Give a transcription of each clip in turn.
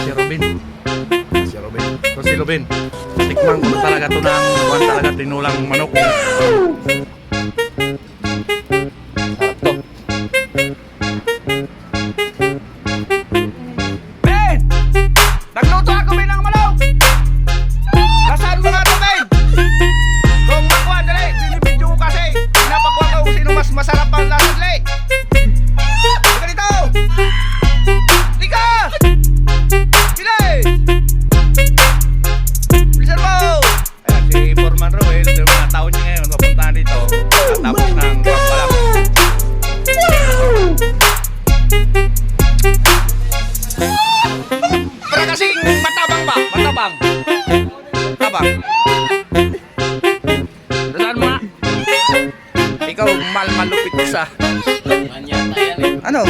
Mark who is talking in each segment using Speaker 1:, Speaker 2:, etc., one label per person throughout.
Speaker 1: si Robin. Si Robin. Ito si Robin. Tikman ko talaga ito ng buwan talaga tinulang manok. Sarap to. Ben! Nagluto ako Ben ng manok! Nasaan mo nga ito Ben? Kung makuha dali, binibidyo ko kasi. Pinapakuha ko kung sino mas masarap ang lasa dali. Halika dito! Halika! Sila bilisan mo! Ayan, si Foreman Roel, yung mga tao niya ngayon, papuntahan dito. Tapos ng pagpalak. Para kasing matabang ba? Matabang. Matabang. Dasaan mo nga. Ikaw malupit sa. Ano?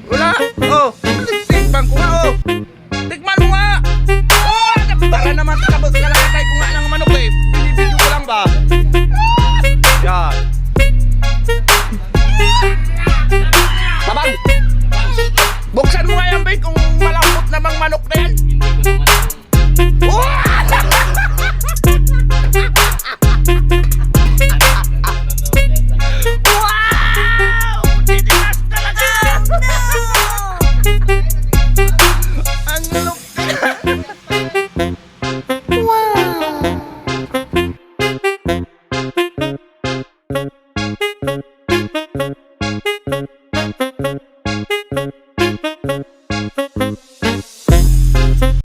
Speaker 1: Wala. Oh.